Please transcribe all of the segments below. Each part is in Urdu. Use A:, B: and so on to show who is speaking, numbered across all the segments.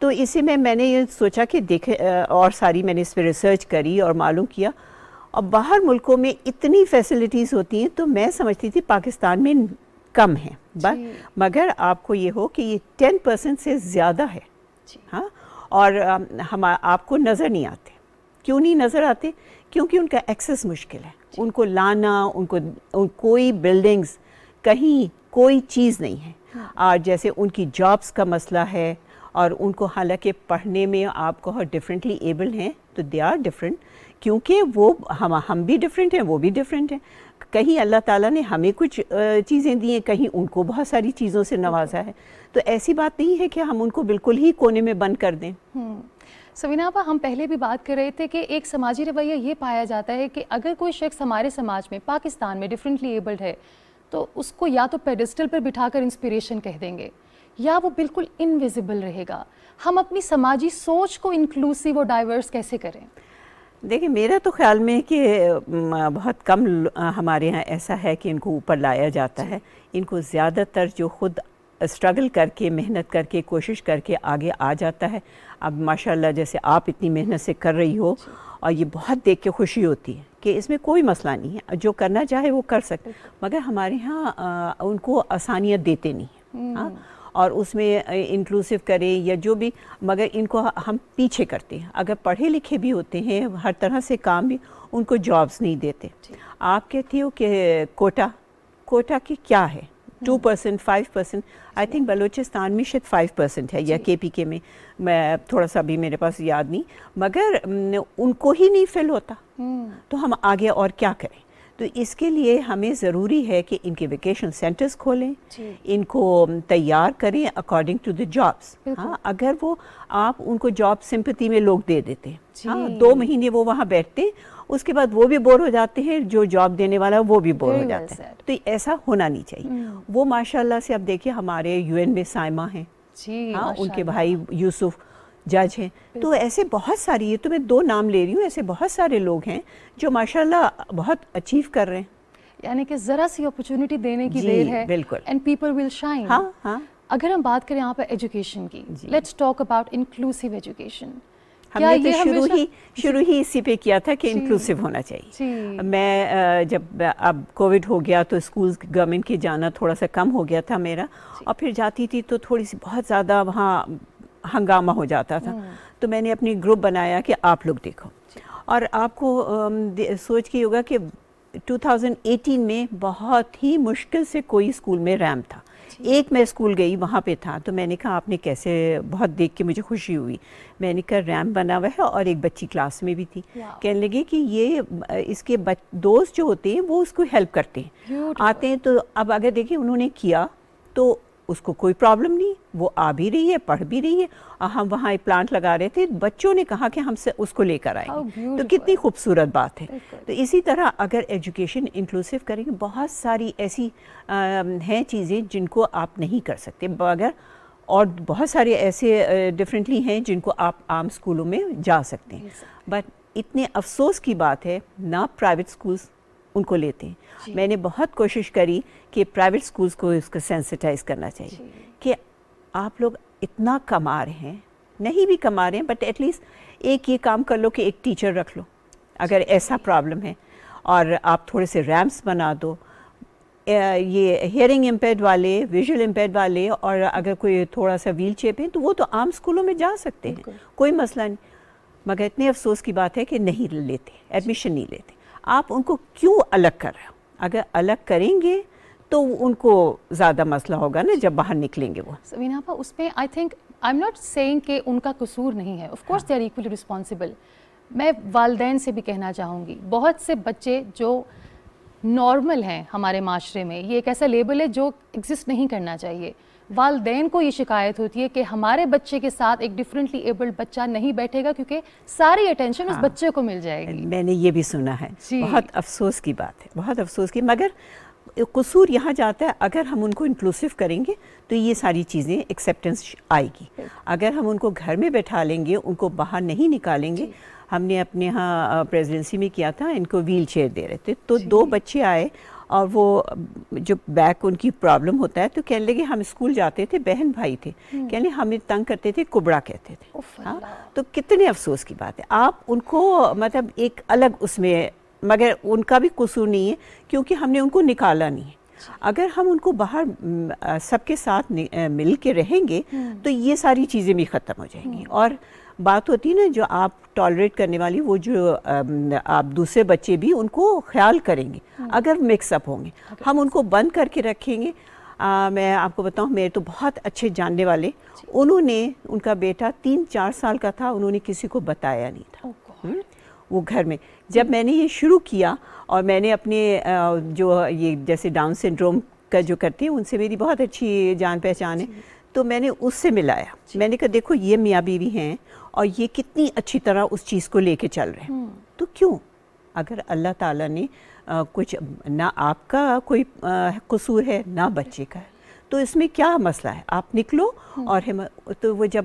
A: تو اسی میں نے یہ سوچا کہ دیکھے اور ساری میں نے اس پہ ریسرچ کری اور معلوم کیا، اور باہر ملکوں میں اتنی فیسلٹیز ہوتی ہیں تو میں سمجھتی تھی پاکستان میں کم ہیں، مگر آپ کو یہ ہو کہ یہ 10% سے زیادہ ہے. ہاں، اور ہم آپ کو نظر نہیں آتے. کیوں نہیں نظر آتے؟ کیونکہ ان کا ایکسیس مشکل ہے. ان کو لانا، ان کو کوئی بلڈنگز، کہیں کوئی چیز نہیں ہے. اور جیسے ان کی جابس کا مسئلہ ہے، اور ان کو حالانکہ پڑھنے میں آپ کو ڈفرینٹلی ایبل ہیں تو دے آر ڈفرینٹ، کیونکہ وہ ہم بھی ڈفرینٹ ہیں، وہ بھی ڈفرینٹ ہیں. کہیں اللہ تعالیٰ نے ہمیں کچھ چیزیں دی ہیں، کہیں ان کو بہت ساری چیزوں سے نوازا ہے. تو ایسی بات نہیں ہے کہ ہم ان کو بالکل ہی کونے میں بند کر دیں.
B: سوینا آپا، ہم پہلے بھی بات کر رہے تھے کہ ایک سماجی رویہ یہ پایا جاتا ہے کہ اگر کوئی شخص ہمارے سماج میں، پاکستان میں ڈفرینٹلی ایبلڈ ہے تو اس کو یا تو پیڈسٹل پر بٹھا کر انسپریشن کہہ دیں گے، یا وہ بالکل انویزیبل رہے گا. ہم اپنی سماجی سوچ کو انکلوسیو اور ڈائیورس کیسے کریں؟
A: دیکھیں، میرا تو خیال میں کہ بہت کم ہمارے ہاں ایسا ہے کہ ان کو اوپر لایا جاتا ہے. ان کو زیادہ تر جو خود اسٹرگل کر کے، محنت کر کے، کوشش کر کے آگے آ جاتا ہے. اب ماشاءاللہ جیسے آپ اتنی محنت سے کر رہی ہو، اور یہ بہت دیکھ کے خوشی ہوتی ہے کہ اس میں کوئی مسئلہ نہیں ہے، جو کرنا چاہے وہ کر سکتے. مگر ہمارے ہاں ان کو آسانیاں دیتے نہیں ہیں. ہاں، اور اس میں انکلوسیو کریں یا جو بھی، مگر ان کو ہم پیچھے کرتے ہیں. اگر پڑھے لکھے بھی ہوتے ہیں، ہر طرح سے کام بھی، ان کو جابس نہیں دیتے. آپ کہتی ہو کہ کوٹا کی کیا ہے؟ 2%، 5%. آئی تھنک بلوچستان میں شاید 5% ہے، یا کے پی کے میں تھوڑا سا بھی میرے پاس یاد نہیں، مگر ان کو ہی نہیں فل ہوتا. تو ہم آگے اور کیا کریں؟ تو اس کے لیے ہمیں ضروری ہے کہ ان کے ویکیشن سینٹرز کھولیں، ان کو تیار کریں اکارڈنگ ٹو دی جابس. ہاں، اگر وہ آپ ان کو جاب سمپتھی میں لوگ دے دیتے ہیں، ہاں 2 مہینے وہ وہاں بیٹھتے ہیں، اس کے بعد وہ بھی بور ہو جاتے ہیں، جو جاب دینے والا وہ بھی بور ہو جاتا ہے. تو ایسا ہونا نہیں چاہیے. وہ ماشاءاللہ سے اب دیکھیے ہمارے UN میں سائمہ ہیں، ہاں ان کے بھائی یوسف جج ہیں. تو ایسے بہت ساری، یہ تو میں 2 نام لے رہی ہوں، ایسے بہت سارے لوگ ہیں جو ماشاءاللہ بہت اچیو کر رہے ہیں.
B: یعنی کہ ذرا سی اپرچونٹی دینے کی دیر ہے،
A: بالکل،
B: اینڈ پیپل ول شائن.
A: ہاں ہاں.
B: اگر ہم بات کریں یہاں پہ ایجوکیشن کی، let's talk about inclusive education.
A: ہم نے تو شروع ہی اسی پہ کیا تھا کہ انکلوسیو ہونا چاہیے. میں جب اب کووڈ ہو گیا تو اسکولز گورنمنٹ کے جانا تھوڑا سا کم ہو گیا تھا میرا، اور پھر جاتی تھی تو تھوڑی سی بہت زیادہ وہاں ہنگامہ ہو جاتا تھا. تو میں نے اپنی گروپ بنایا کہ آپ لوگ دیکھو، اور آپ کو سوچ کے ہوگا کہ 2018 میں بہت ہی مشکل سے کوئی اسکول میں ریمپ تھا. ایک میں اسکول گئی، وہاں پہ تھا. تو میں نے کہا آپ نے کیسے، بہت دیکھ کے مجھے خوشی ہوئی. میں نے کہا ریمپ بنا ہوا ہے، اور ایک بچی کلاس میں بھی تھی. کہنے لگے کہ یہ اس کے دوست جو ہوتے ہیں وہ اس کو ہیلپ کرتے ہیں، آتے ہیں. تو اب اگر دیکھیں انہوں نے کیا تو اس کو کوئی پرابلم نہیں، وہ آ بھی رہی ہے، پڑھ بھی رہی ہے. اور ہم وہاں ایک پلانٹ لگا رہے تھے، بچوں نے کہا کہ ہم سے اس کو لے کر آئیں گے. تو کتنی خوبصورت بات ہے. تو اسی طرح اگر ایجوکیشن انکلوسیو کریں گے، بہت ساری ایسی ہیں چیزیں جن کو آپ نہیں کر سکتے مگر، اور بہت سارے ایسے ڈفرینٹلی ہیں جن کو آپ عام اسکولوں میں جا سکتے ہیں. بٹ اتنے افسوس کی بات ہے نہ پرائیویٹ اسکولس ان کو لیتے ہیں. میں نے بہت کوشش کری کہ پرائیویٹ اسکولس کو اس کو سینسٹائز کرنا چاہیے کہ آپ لوگ اتنا کما رہے ہیں، نہیں بھی کما رہے ہیں، بٹ ایٹ لیسٹ ایک یہ کام کر لو کہ ایک ٹیچر رکھ لو اگر ایسا پرابلم ہے، اور آپ تھوڑے سے ریمپس بنا دو. یہ ہیئرنگ امپیئرڈ والے، ویژول امپیئرڈ والے، اور اگر کوئی تھوڑا سا ویل چیئر پہ تو وہ تو عام اسکولوں میں جا سکتے ہیں، کوئی مسئلہ نہیں. مگر اتنے افسوس کی بات ہے کہ نہیں لیتے، ایڈمیشن نہیں لیتے. آپ ان کو کیوں الگ کر رہے ہو؟ اگر الگ کریں گے تو ان کو زیادہ مسئلہ ہوگا نا جب باہر نکلیں گے. وہ
B: سوینا آپا، اس میں آئی تھنک آئی ایم ناٹ سیئنگ کہ ان کا قصور نہیں ہے، of course they are equally responsible. میں والدین سے بھی کہنا چاہوں گی، بہت سے بچے جو نارمل ہیں ہمارے معاشرے میں، یہ ایک ایسا لیبل ہے جو ایگزسٹ نہیں کرنا چاہیے. والدین کو یہ شکایت ہوتی ہے کہ ہمارے بچے کے ساتھ ایک ڈفرینٹلی ایبلڈ بچہ نہیں بیٹھے گا کیونکہ ساری اٹینشن اس بچے کو مل جائے گی.
A: میں نے یہ بھی سنا ہے. بہت افسوس کی بات ہے، بہت افسوس کی. مگر قصور یہاں جاتا ہے اگر ہم ان کو انکلوسیو کریں گے تو یہ ساری چیزیں ایکسیپٹنس آئے گی. اگر ہم ان کو گھر میں بیٹھا لیں گے، ان کو باہر نہیں نکالیں گے. ہم نے اپنے ہاں پریزیڈنسی میں کیا تھا، ان کو ویل چیئر دے رہے تھے. تو 2 بچے آئے اور وہ جو بیک ان کی پرابلم ہوتا ہے تو کہنے لگے ہم اسکول جاتے تھے، بہن بھائی تھے، کہنے ہمیں تنگ کرتے تھے، کبڑا کہتے تھے. ہاں تو کتنے افسوس کی بات ہے. آپ ان کو مطلب ایک الگ اس میں، مگر ان کا بھی قصور نہیں ہے کیونکہ ہم نے ان کو نکالا نہیں ہے. اگر ہم ان کو باہر سب کے ساتھ مل کے رہیں گے تو یہ ساری چیزیں بھی ختم ہو جائیں گی. اور بات ہوتی ہے نا جو آپ ٹالریٹ کرنے والی، وہ جو آپ دوسرے بچے بھی ان کو خیال کریں گے اگر مکس اپ ہوں گے. ہم ان کو بند کر کے رکھیں گے. میں آپ کو بتاؤں، میرے تو بہت اچھے جاننے والے، انہوں نے، ان کا بیٹا 3-4 سال کا تھا، انہوں نے کسی کو بتایا نہیں تھا. وہ گھر میں جب میں نے یہ شروع کیا، اور میں نے اپنے جو یہ جیسے ڈاؤن سنڈروم کا جو کرتے ہیں ان سے میری بہت اچھی جان پہچان ہے، تو میں نے اس سے ملایا. میں نے کہا دیکھو یہ میاں بیوی ہیں اور یہ کتنی اچھی طرح اس چیز کو لے کے چل رہے ہیں. تو کیوں، اگر اللہ تعالیٰ نے کچھ، نہ آپ کا کوئی قصور ہے نہ بچے کا ہے، تو اس میں کیا مسئلہ ہے؟ آپ نکلو. اور تو وہ جب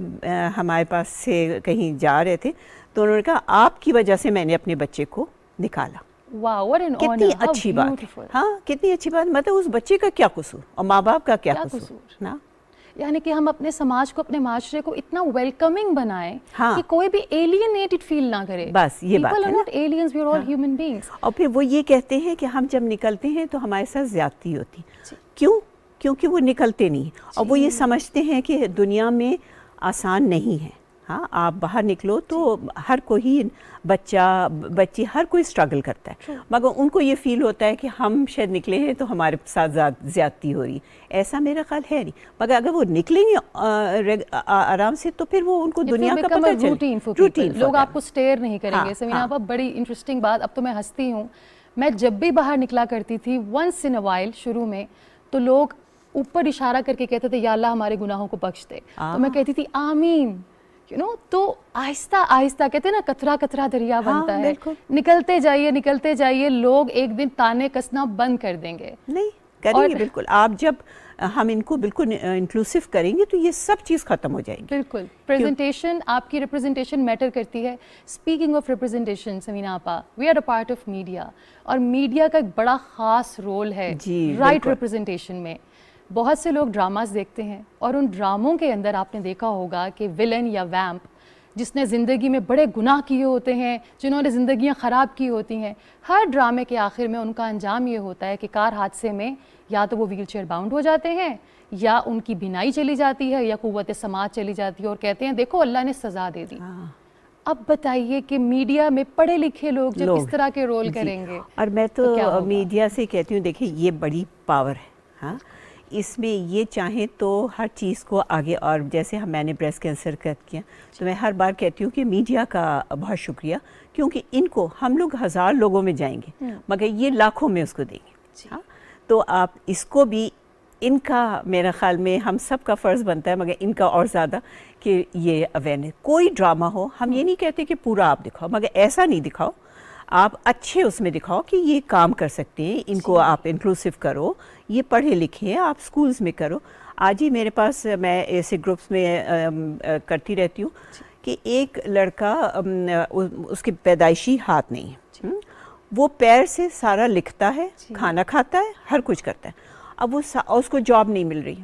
A: ہمارے پاس سے کہیں جا رہے تھے تو انہوں نے کہا آپ کی وجہ سے میں نے اپنے بچے کو نکالا. کتنی اچھی بات. ہاں کتنی اچھی بات. مطلب اس بچے کا کیا قصور اور ماں باپ کا کیا قصور نا.
B: یعنی کہ ہم اپنے سماج کو، اپنے معاشرے کو اتنا ویلکمنگ بنائیں کہ کوئی بھی ایلینیٹڈ فیل نہ کرے.
A: بس یہ بات ہے نا.
B: aliens, we are all human beings.
A: اور پھر وہ یہ کہتے ہیں کہ ہم جب نکلتے ہیں تو ہمارے ساتھ زیادتی ہوتی. کیوں؟ کیونکہ وہ نکلتے نہیں، اور وہ یہ سمجھتے ہیں کہ دنیا میں آسان نہیں ہے. ہاں آپ باہر نکلو تو ہر کوئی بچہ بچی ہر کوئی اسٹرگل کرتا ہے، مگر ان کو یہ فیل ہوتا ہے کہ ہم شاید نکلے ہیں تو ہمارے ساتھ زیادتی ہو رہی. ایسا میرا خیال ہے نہیں. مگر اگر وہ نکلیں گے آرام سے تو پھر وہ ان کو دنیا کا پتہ چلے.
B: روٹین لوگ آپ کو سٹیئر نہیں کریں گے. سمینا آپ بڑی انٹرسٹنگ بات. اب تو میں ہنستی ہوں. میں جب بھی باہر نکلا کرتی تھی ونس ان اے وائل شروع میں، تو لوگ اوپر اشارہ کر کے کہتے تھے یا اللہ ہمارے گناہوں کو بخش دے. تو میں کہتی تھی آمین. تو آہستہ آہستہ کہتے ہیں نا قطرہ قطرہ دریا بنتا ہے. نکلتے جائیے. لوگ ایک دن تانے کسنا بند کر دیں گے. نہیں
A: کریں گے بالکل. آپ جب ہم ان کو بالکل انکلوسیو کریں گے تو یہ سب چیز ختم ہو جائے گی.
B: بالکل. پریزنٹیشن، آپ کی ریپرزنٹیشن میٹر کرتی ہے. اسپیکنگ آف ریپرزنٹیشن، سمینا آپا، we are a part of media, اور میڈیا کا ایک بڑا خاص رول ہے رائٹ ریپرزنٹیشن میں. بہت سے لوگ ڈراماز دیکھتے ہیں اور ان ڈراموں کے اندر آپ نے دیکھا ہوگا کہ ولن یا ویمپ جس نے زندگی میں بڑے گناہ کیے ہوتے ہیں، جنہوں نے زندگیاں خراب کی ہوتی ہیں، ہر ڈرامے کے آخر میں ان کا انجام یہ ہوتا ہے کہ کار حادثے میں یا تو وہ ویل چیئر باؤنڈ ہو جاتے ہیں، یا ان کی بینائی چلی جاتی ہے، یا قوت سماعت چلی جاتی ہے، اور کہتے ہیں دیکھو اللہ نے سزا دے دی. اب بتائیے کہ میڈیا میں پڑھے لکھے لوگ جب اس طرح کے رول کریں گے.
A: اور میں تو میڈیا سے کہتی ہوں دیکھیں یہ بڑی پاور ہے. ہاں اس میں یہ چاہیں تو ہر چیز کو آگے، اور جیسے میں نے بریسٹ کینسر کا کیا تو میں ہر بار کہتی ہوں کہ میڈیا کا بہت شکریہ، کیونکہ ان کو ہم لوگ 1000 لوگوں میں جائیں گے مگر یہ لاکھوں میں اس کو دیں گے. ہاں تو آپ اس کو بھی، ان کا میرا خیال میں ہم سب کا فرض بنتا ہے، مگر ان کا اور زیادہ، کہ یہ اویئرنیس. کوئی ڈرامہ ہو، ہم یہ نہیں کہتے کہ پورا آپ دکھاؤ، مگر ایسا نہیں دکھاؤ، آپ اچھے اس میں دکھاؤ کہ یہ کام کر سکتے ہیں. ان کو آپ انکلوسیو کرو، یہ پڑھے لکھے ہیں، آپ سکولز میں کرو. آج ہی میرے پاس، میں ایسے گروپس میں کرتی رہتی ہوں کہ ایک لڑکا، اس کے پیدائشی ہاتھ نہیں ہے، وہ پیر سے سارا لکھتا ہے، کھانا کھاتا ہے، ہر کچھ کرتا ہے. اب اس کو جاب نہیں مل رہی.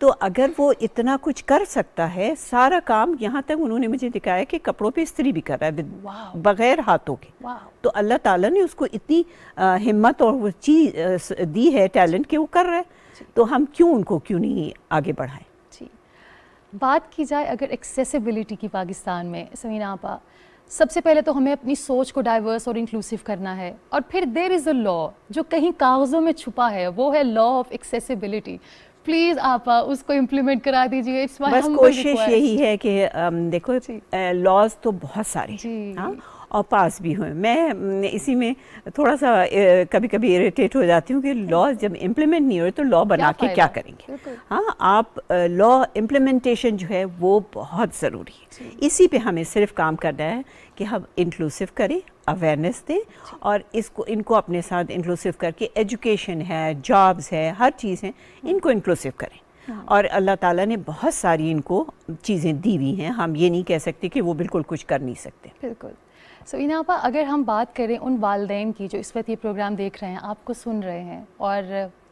A: تو اگر وہ اتنا کچھ کر سکتا ہے، سارا کام، یہاں تک انہوں نے مجھے دکھایا کہ کپڑوں پہ استری بھی کر رہا ہے بغیر ہاتھوں کے. تو اللہ تعالیٰ نے اس کو اتنی ہمت اور وہ چیز دی ہے، ٹیلنٹ، کہ وہ کر رہا ہے. تو ہم ان کو کیوں نہیں آگے بڑھائیں.
B: جی بات کی جائے اگر ایکسیسیبلٹی کی پاکستان میں، سمینا آپا، سب سے پہلے تو ہمیں اپنی سوچ کو ڈائیورس اور انکلوسیو کرنا ہے، اور پھر دیر از اے لا جو کہیں کاغذوں میں چھپا ہے، وہ ہے لا آف ایکسیسیبلٹی. پلیز آپ اس کو امپلیمنٹ کرا دیجیے.
A: بس کوشش یہی ہے کہ دیکھو لاز تو بہت سارے ہیں اور پاس بھی ہوئے. میں اسی میں تھوڑا سا کبھی کبھی اریٹیٹ ہو جاتی ہوں کہ لاز جب امپلیمنٹ نہیں ہوئے تو لا بنا کے کیا کریں گے. ہاں آپ لا امپلیمنٹیشن جو ہے وہ بہت ضروری ہے. اسی پہ ہمیں صرف کام کرنا ہے کہ ہم انکلوسیو کریں، اویئرنیس دیں، اور ان کو اپنے ساتھ انکلوسیو کر کے ایجوکیشن ہے، جابز ہے، ہر چیز ہے، ان کو انکلوسیو کریں. اور اللہ تعالیٰ نے بہت ساری ان کو چیزیں دی ہوئی ہیں. ہم یہ نہیں کہہ سکتے کہ وہ بالکل کچھ کر نہیں سکتے.
B: بالکل. سوینا آپا، اگر ہم بات کریں ان والدین کی جو اس وقت یہ پروگرام دیکھ رہے ہیں، آپ کو سن رہے ہیں، اور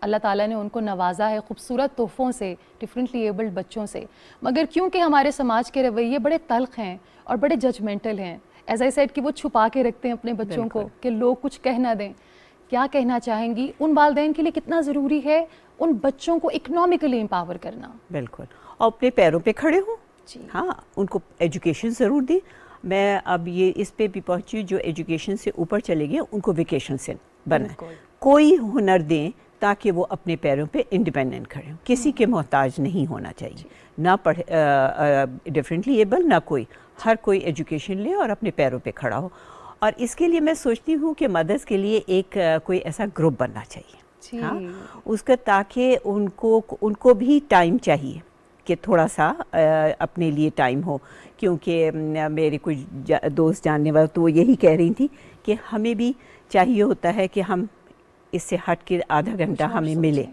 B: اللہ تعالیٰ نے ان کو نوازا ہے خوبصورت تحفوں سے، ڈفرینٹلی ایبلڈ بچوں سے، مگر کیونکہ ہمارے سماج کے رویے بڑے تلخ ہیں اور بڑے ججمنٹل ہیں، ایز آئی سیڈ کہ وہ چھپا کے رکھتے ہیں اپنے بچوں کو کہ لوگ کچھ کہہ نہ دیں، کیا کہنا چاہیں گی ان والدین کے لیے کتنا ضروری ہے ان بچوں کو اکنامکلی امپاور کرنا؟
A: بالکل، اور اپنے پیروں پہ کھڑے ہوں.
B: جی
A: ہاں، ان کو ایجوکیشن ضرور دیں. میں اب یہ اس پہ بھی پہنچی جو ایجوکیشن سے اوپر چلے گئے، ان کو ویکیشن سے بنائیں، کوئی ہنر دیں تاکہ وہ اپنے پیروں پہ انڈیپینڈنٹ کھڑے ہوں، کسی کے محتاج نہیں ہونا چاہیے، نہ ڈفرینٹلی ایبل نہ کوئی، ہر کوئی ایجوکیشن لے اور اپنے پیروں پہ کھڑا ہو. اور اس کے لیے میں سوچتی ہوں کہ مدرس کے لیے ایک کوئی ایسا گروپ بننا چاہیے، ہاں اس کا، تاکہ ان کو بھی ٹائم چاہیے کہ تھوڑا سا اپنے لیے ٹائم ہو. کیونکہ میرے کچھ دوست جاننے والے تو وہ یہی کہہ رہی تھی کہ ہمیں بھی چاہیے ہوتا ہے کہ ہم اس سے ہٹ کے آدھا گھنٹہ ہمیں ملے.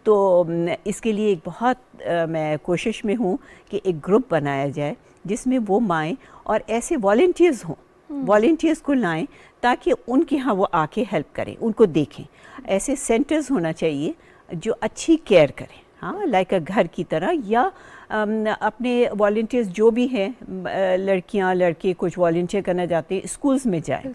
A: تو اس کے لیے ایک بہت میں کوشش میں ہوں کہ ایک گروپ بنایا جائے جس میں وہ مائیں اور ایسے والنٹیئرز ہوں، والنٹیئرز کو لائیں تاکہ ان کے ہاں وہ آ کے ہیلپ کریں، ان کو دیکھیں. ایسے سینٹرز ہونا چاہیے جو اچھی کیئر کریں، ہاں لائک گھر کی طرح. یا اپنے والنٹیئرز جو بھی ہیں، لڑکیاں لڑکے کچھ والنٹیئر کرنا چاہتے ہیں، اسکولز میں جائیں،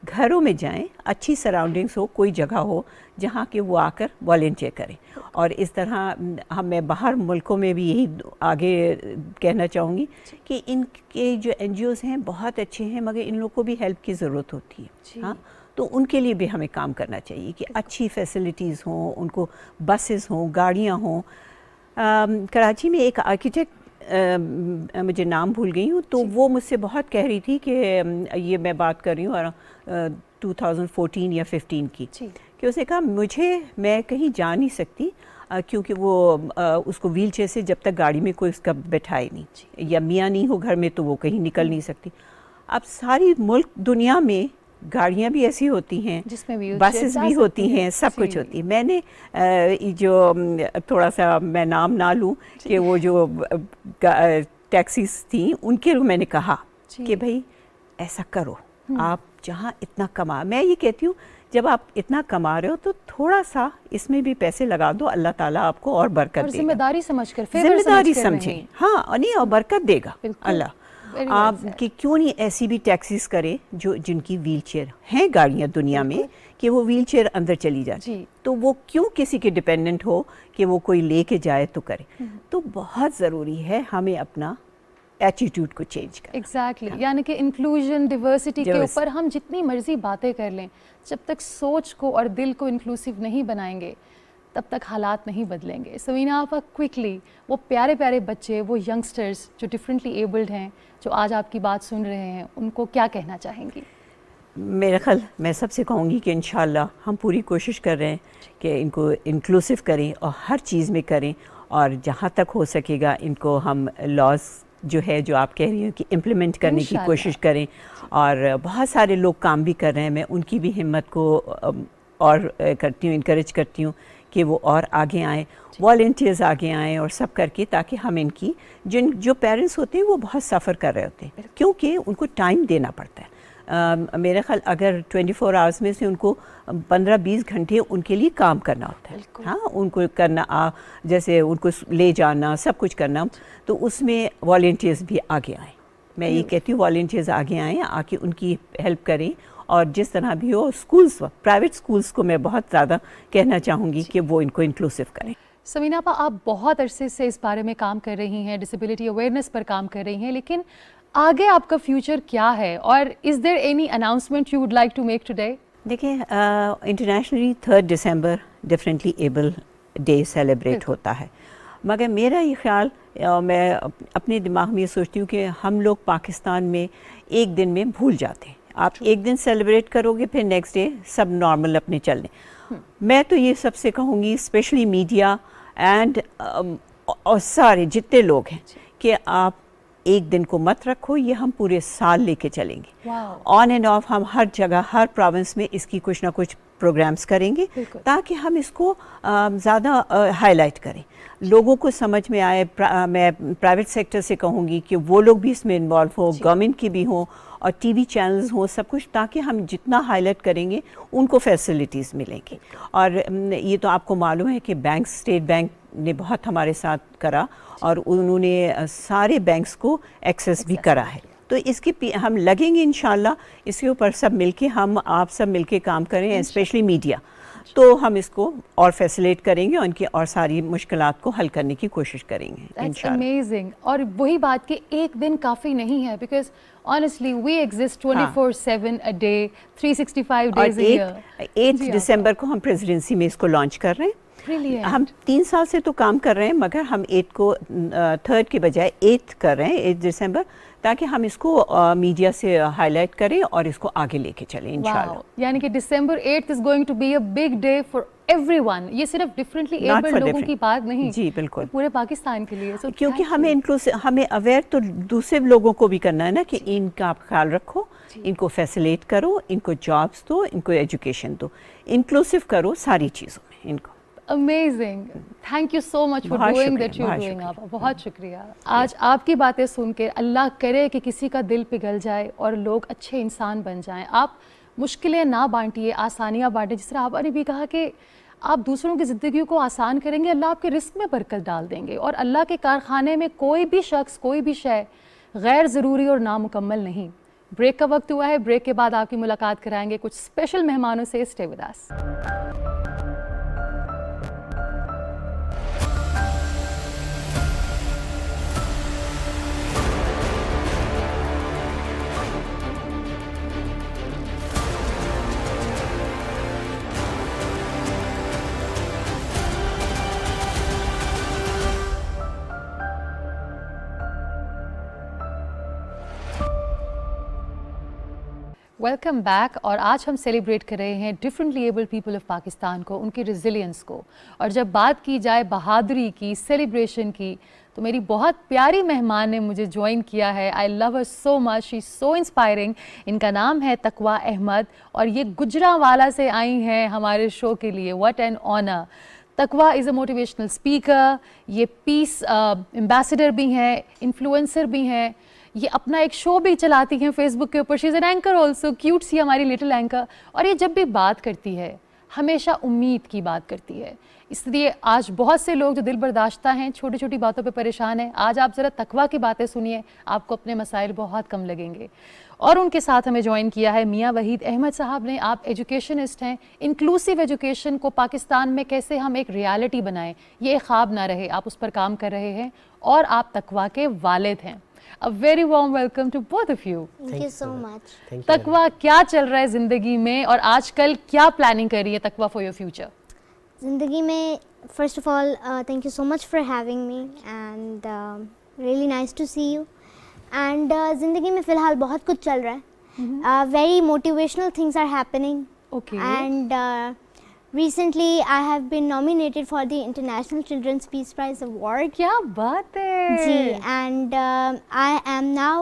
A: گھروں میں جائیں، اچھی سراؤنڈنگس ہو، کوئی جگہ ہو جہاں کہ وہ آ کر والنٹیئر کریں. اور اس طرح میں باہر ملکوں میں بھی یہی آگے کہنا چاہوں گی کہ ان کے جو این جی اوز ہیں بہت اچھے ہیں، مگر ان لوگوں کو بھی ہیلپ کی ضرورت ہوتی ہے. ہاں، تو ان کے لیے بھی ہمیں کام کرنا چاہیے کہ اچھی فیسلٹیز ہوں، ان کو بسز ہوں، گاڑیاں ہوں. کراچی میں ایک آرکیٹیکٹ، مجھے نام بھول گئی ہوں، تو وہ مجھ سے بہت کہہ رہی تھی کہ یہ میں بات کر رہی ہوں 2014 یا 15 کی، کہ اس نے کہا میں کہیں جا نہیں سکتی کیونکہ وہ اس کو ویل چیئر سے جب تک گاڑی میں کوئی اس کا بیٹھائے نہیں یا میاں نہیں ہو گھر میں تو وہ کہیں نکل نہیں سکتی. اب ساری ملک دنیا میں گاڑیاں بھی ایسی ہوتی ہیں، بسز بھی ہوتی ہیں، سب کچھ ہوتی ہے. میں نے جو تھوڑا سا میں نام نہ لوں کہ وہ جو ٹیکسیز تھیں ان کے میں نے کہا کہ بھائی ایسا کرو، آپ جہاں اتنا میں یہ کہتی ہوں جب آپ اتنا کما رہے ہو تو تھوڑا سا اس میں بھی پیسے لگا دو، اللہ تعالیٰ آپ کو اور برکت دے گا.
B: ذمہ داری سمجھ کر،
A: ذمہ داری سمجھیں، ہاں نہیں، اور برکت دے گا اللہ. آپ کہ کیوں نہیں ایسی بھی ٹیکسیز کرے جن کی ویل چیئر ہیں گاڑیاں دنیا میں، کہ وہ ویل چیئر اندر چلی جائے، تو وہ کیوں کسی کے ڈیپینڈنٹ ہو کہ وہ کوئی لے کے جائے تو کرے. تو بہت ضروری ہے ہمیں اپنا ایٹیٹیوڈ کو چینج کرنا.
B: ایگزیکٹلی، یعنی کہ انکلوژن، ڈیورسٹی کے اوپر ہم جتنی مرضی باتیں کر لیں، جب تک سوچ کو اور دل کو انکلوسیو نہیں بنائیں گے تب تک حالات نہیں بدلیں گے. سوینا آپا، کوئکلی وہ پیارے پیارے بچے، وہ ینگسٹرز جو ڈفرینٹلی ایبلڈ ہیں، جو آج آپ کی بات سن رہے ہیں، ان کو کیا کہنا چاہیں گی؟
A: میرے خیال میں سب سے کہوں گی کہ انشاءاللہ ہم پوری کوشش کر رہے ہیں کہ ان کو انکلوسیو کریں اور ہر چیز میں کریں، اور جہاں تک ہو سکے گا ان کو ہم لاز جو ہے جو آپ کہہ رہی ہیں کہ امپلیمنٹ کرنے کی کوشش کریں. اور بہت سارے لوگ کام بھی کر رہے ہیں، میں ان کی بھی ہمت کو اور کرتی ہوں، انکریج کرتی ہوں کہ وہ اور آگے آئیں، والنٹیئرز آگے آئیں اور سب کر کے، تاکہ ہم ان کی جو پیرنٹس ہوتے ہیں وہ بہت سفر کر رہے ہوتے ہیں کیونکہ ان کو ٹائم دینا پڑتا ہے. میرا خیال اگر 24 آورس میں سے ان کو 15-20 گھنٹے ان کے لیے کام کرنا ہوتا ہے، ہاں ان کو کرنا، جیسے ان کو لے جانا، سب کچھ کرنا، تو اس میں والنٹیئرز بھی آگے آئیں. میں یہ کہتی ہوں والنٹیئرز آگے آئیں، آ کے ان کی ہیلپ کریں، اور جس طرح بھی ہو اسکولز، پرائیویٹ اسکولز کو میں بہت زیادہ کہنا چاہوں گی کہ وہ ان کو انکلوسیو کریں.
B: سوینا آپا، آپ بہت عرصے سے اس بارے میں کام کر رہی ہیں، ڈسیبلٹی اویئرنیس پر کام کر رہی ہیں، لیکن آگے آپ کا فیوچر کیا ہے، اور is there any announcement you would like to make today?
A: دیکھیں، انٹرنیشنلی 3 دسمبر ڈفرینٹلی ایبل ڈے سیلیبریٹ ہوتا ہے، مگر میرا یہ خیال، میں اپنے دماغ میں یہ سوچتی ہوں کہ ہم لوگ پاکستان میں ایک دن میں بھول جاتے ہیں. آپ ایک دن سیلیبریٹ کرو گے، پھر نیکسٹ ڈے سب نارمل اپنے چل لیں. میں تو یہ سب سے کہوں گی، اسپیشلی میڈیا اینڈ اور سارے جتنے لوگ ہیں، کہ آپ ایک دن کو مت رکھو، یہ ہم پورے سال لے کے چلیں گے. آن اینڈ آف ہم ہر جگہ، ہر پروونس میں اس کی کچھ نہ کچھ پروگرامز کریں گے تاکہ ہم اس کو زیادہ ہائی لائٹ کریں, لوگوں کو سمجھ میں آئے. میں پرائیویٹ سیکٹر سے کہوں گی کہ وہ لوگ بھی اس میں انوالو ہو, گورنمنٹ کی بھی ہوں اور ٹی وی چینلز ہوں, سب کچھ, تاکہ ہم جتنا ہائی لائٹ کریں گے ان کو فیسلٹیز ملیں گی. اور یہ تو آپ کو معلوم ہے کہ بینک, اسٹیٹ بینک نے بہت ہمارے ساتھ کرا اور انہوں نے سارے بینکس کو ایکسیس بھی کرا ہے. تو اس کی ہم لگیں گے انشاءاللہ, اس کے اوپر سب مل کے, ہم آپ سب مل کے کام کریں, اسپیشلی میڈیا, تو ہم اس کو اور فیسیلیٹ کریں گے, ان کی اور ساری مشکلات کو حل کرنے کی کوشش کریں گے انشاءاللہ.
B: امیزنگ. اور وہی بات کہ ایک دن کافی نہیں ہے, because honestly we exist 24/7 a day 365 days a year.
A: 8 دسمبر کو ہم پریزیڈنسی میں اس کو لانچ کر رہے ہیں. ہم 3 سال سے تو کام کر رہے ہیں, مگر ہم 8 کو 3rd کے بجائے 8 کر رہے ہیں, 8 دسمبر, تاکہ ہم اس کو میڈیا سے ہائی لائٹ کریں اور اس کو آگے لے کے چلیں انشاءاللہ.
B: یعنی کہ December 8th is going to be a big day for everyone. یہ صرف ڈفرینٹلی ایبلڈ لوگوں کی بات نہیں,
A: جی بالکل,
B: پورے پاکستان کے لیے.
A: کیونکہ ہمیں ہمیں اویئر تو دوسرے لوگوں کو بھی کرنا ہے نا, کہ ان کا آپ خیال رکھو, ان کو فیسیلیٹ کرو, ان کو جابس دو, ان کو ایجوکیشن دو, انکلوسیو کرو ساری چیزوں میں ان کو.
B: Amazing. Thank you so much for doing that you're doing. آپ بہت شکریہ. آج آپ کی باتیں سن کے اللہ کرے کہ کسی کا دل پگھل جائے اور لوگ اچھے انسان بن جائیں. آپ مشکلیں نہ بانٹیے, آسانیاں بانٹیں. جس طرح آپ نے بھی کہا کہ آپ دوسروں کی زندگیوں کو آسان کریں گے, اللہ آپ کے رزق میں برکت ڈال دیں گے. اور اللہ کے کارخانے میں کوئی بھی شخص, کوئی بھی شے غیر ضروری اور نامکمل نہیں. بریک کا وقت ہوا ہے, بریک کے بعد آپ کی ملاقات کرائیں گے کچھ اسپیشل مہمانوں سے. Stay with us. Welcome back. اور آج ہم سیلیبریٹ کر رہے ہیں differently abled people of Pakistan کو, ان کی ریزیلینس کو. اور جب بات کی جائے بہادری کی, سیلیبریشن کی, تو میری بہت پیاری مہمان نے مجھے جوائن کیا ہے. آئی لو ہر سو مچ, شی از سو انسپائرنگ. ان کا نام ہے تقویٰ احمد اور یہ گجرانوالہ سے آئی ہیں ہمارے شو کے لیے. What an honour. Taqwa is a motivational speaker, یہ پیس ایمبیسڈر بھی ہیں, انفلوئنسر بھی ہیں, یہ اپنا ایک شو بھی چلاتی ہیں فیس بک کے اوپر. She is an anchor also, cute سی ہماری لٹل اینکر. اور یہ جب بھی بات کرتی ہے ہمیشہ امید کی بات کرتی ہے. اس لیے آج بہت سے لوگ جو دل برداشتہ ہیں, چھوٹی چھوٹی باتوں پہ پریشان ہیں, آج آپ ذرا تقویٰ کی باتیں سنیے, آپ کو اپنے مسائل بہت کم لگیں گے. اور ان کے ساتھ ہمیں جوائن کیا ہے میاں وحید احمد صاحب نے. آپ ایجوکیشنسٹ ہیں. انکلوسیو ایجوکیشن کو پاکستان میں کیسے ہم ایک ریالٹی بنائیں, یہ ایک خواب نہ رہے, آپ اس پر کام کر رہے ہیں. اور آپ تقویٰ کے والد ہیں. A very warm welcome to both of you.
C: Thank you so much.
B: تقویٰ کیا چل رہا ہے زندگی میں اور آج کل کیا پلاننگ کر رہی ہے تقویٰ for your future?
C: زندگی میں first of all thank you so much for having me and really nice to see you. And زندگی میں فی الحال بہت کچھ چل رہا ہے. Very motivational things are happening.
B: Okay.
C: And recently I have been nominated for the International Children's Peace Prize Award.
B: کیا بات ہے.
C: جی. And I am now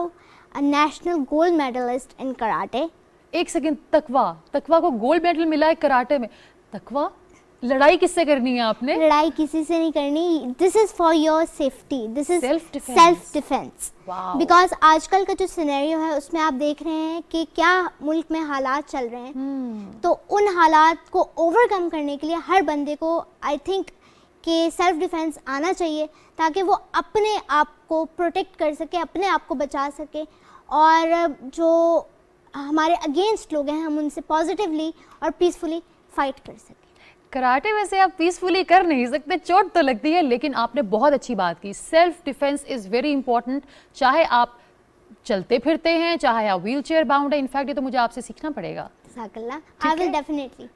C: a national gold medalist in karate.
B: ایک سیکنڈ, تقویٰ کو گولڈ میڈل ملا ہے کراٹے میں. تقویٰ لڑائی کس سے کرنی ہے آپ نے؟
C: لڑائی کسی سے نہیں کرنی. This is for your safety, this is self defence. Because آج کل کا جو سینیریو ہے اس میں آپ دیکھ رہے ہیں کہ کیا ملک میں حالات چل رہے ہیں, تو ان حالات کو اوور کم کرنے کے لیے ہر بندے کو آئی تھنک کہ سیلف ڈیفینس آنا چاہیے, تاکہ وہ اپنے آپ کو پروٹیکٹ کر سکے, اپنے آپ کو بچا سکے, اور جو ہمارے اگینسٹ لوگ ہیں ہم ان سے پازیٹیولی اور پیسفلی فائٹ کر سکیں.
B: کراٹے میں سے آپ پیسفلی کر نہیں سکتے, چوٹ تو لگتی ہے, لیکن آپ نے بہت اچھی بات کی. Self defence is very important, چاہے آپ چلتے پھرتے ہیں, چاہے آپ ویل چیئر باؤنڈ ہیں. انفیکٹ یہ تو مجھے آپ سے سیکھنا پڑے گا.
C: جزاک اللہ. آئی ول ڈیفینیٹلی.